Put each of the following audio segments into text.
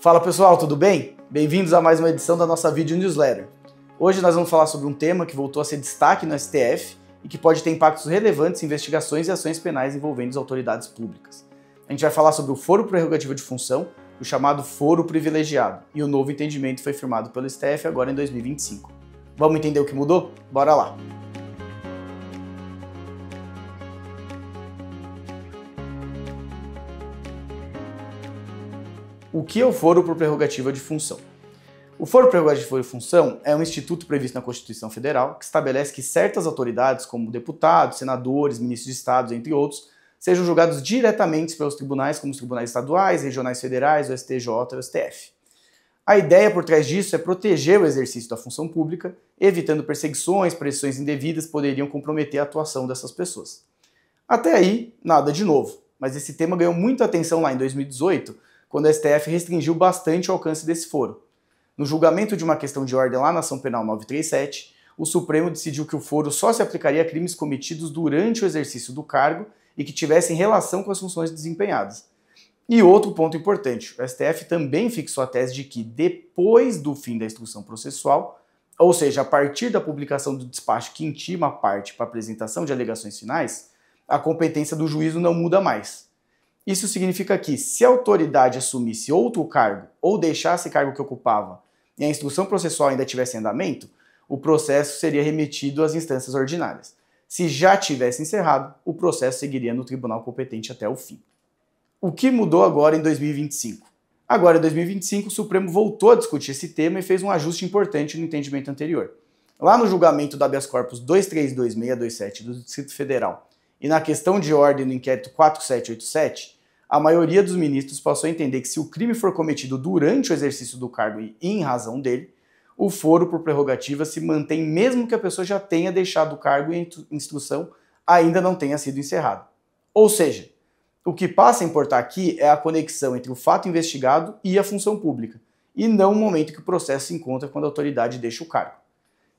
Fala pessoal, tudo bem? Bem-vindos a mais uma edição da nossa Video Newsletter. Hoje nós vamos falar sobre um tema que voltou a ser destaque no STF e que pode ter impactos relevantes em investigações e ações penais envolvendo as autoridades públicas. A gente vai falar sobre o foro prerrogativa de função, o chamado foro privilegiado, e o novo entendimento foi firmado pelo STF agora em 2025. Vamos entender o que mudou? Bora lá! O que é o foro por prerrogativa de função? O foro prerrogativa de função é um instituto previsto na Constituição Federal que estabelece que certas autoridades, como deputados, senadores, ministros de Estado, entre outros, sejam julgados diretamente pelos tribunais, como os tribunais estaduais, regionais federais, o STJ e o STF. A ideia por trás disso é proteger o exercício da função pública, evitando perseguições, pressões indevidas que poderiam comprometer a atuação dessas pessoas. Até aí, nada de novo, mas esse tema ganhou muita atenção lá em 2018, quando a STF restringiu bastante o alcance desse foro. No julgamento de uma questão de ordem lá na Ação Penal 937, o Supremo decidiu que o foro só se aplicaria a crimes cometidos durante o exercício do cargo e que tivessem relação com as funções desempenhadas. E outro ponto importante, o STF também fixou a tese de que depois do fim da instrução processual, ou seja, a partir da publicação do despacho que intima a parte para apresentação de alegações finais, a competência do juízo não muda mais. Isso significa que, se a autoridade assumisse outro cargo ou deixasse o cargo que ocupava e a instrução processual ainda tivesse em andamento, o processo seria remetido às instâncias ordinárias. Se já tivesse encerrado, o processo seguiria no tribunal competente até o fim. O que mudou agora em 2025? Agora, em 2025, o Supremo voltou a discutir esse tema e fez um ajuste importante no entendimento anterior. Lá no julgamento do habeas corpus 232627 do Distrito Federal e na questão de ordem do inquérito 4787, a maioria dos ministros passou a entender que se o crime for cometido durante o exercício do cargo e em razão dele, o foro por prerrogativa se mantém mesmo que a pessoa já tenha deixado o cargo e a instrução ainda não tenha sido encerrado. Ou seja, o que passa a importar aqui é a conexão entre o fato investigado e a função pública, e não o momento que o processo se encontra quando a autoridade deixa o cargo.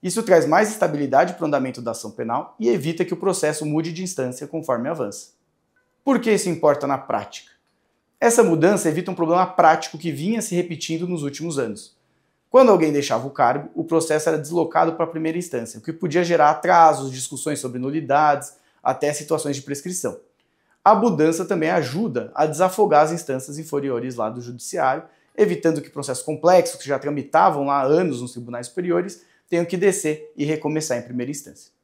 Isso traz mais estabilidade para o andamento da ação penal e evita que o processo mude de instância conforme avança. Por que isso importa na prática? Essa mudança evita um problema prático que vinha se repetindo nos últimos anos. Quando alguém deixava o cargo, o processo era deslocado para a primeira instância, o que podia gerar atrasos, discussões sobre nulidades, até situações de prescrição. A mudança também ajuda a desafogar as instâncias inferiores lá do judiciário, evitando que processos complexos, que já tramitavam lá há anos nos tribunais superiores, tenham que descer e recomeçar em primeira instância.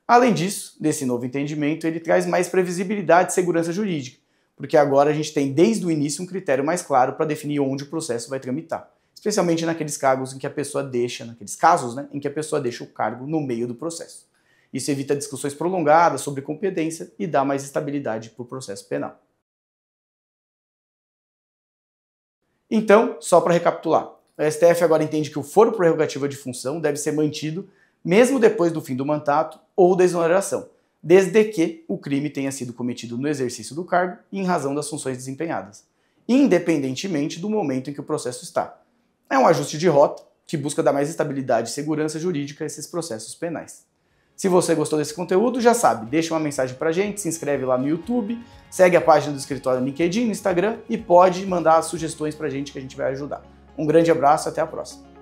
Além disso, desse novo entendimento, ele traz mais previsibilidade e segurança jurídica, porque agora a gente tem desde o início um critério mais claro para definir onde o processo vai tramitar, especialmente naqueles casos em que a pessoa deixa, em que a pessoa deixa o cargo no meio do processo. Isso evita discussões prolongadas sobre competência e dá mais estabilidade para o processo penal. Então, só para recapitular, o STF agora entende que o foro prerrogativa de função deve ser mantido mesmo depois do fim do mandato ou da exoneração, desde que o crime tenha sido cometido no exercício do cargo e em razão das funções desempenhadas, independentemente do momento em que o processo está. É um ajuste de rota que busca dar mais estabilidade e segurança jurídica a esses processos penais. Se você gostou desse conteúdo, já sabe, deixa uma mensagem pra gente, se inscreve lá no YouTube, segue a página do escritório no LinkedIn, no Instagram e pode mandar sugestões pra gente que a gente vai ajudar. Um grande abraço e até a próxima.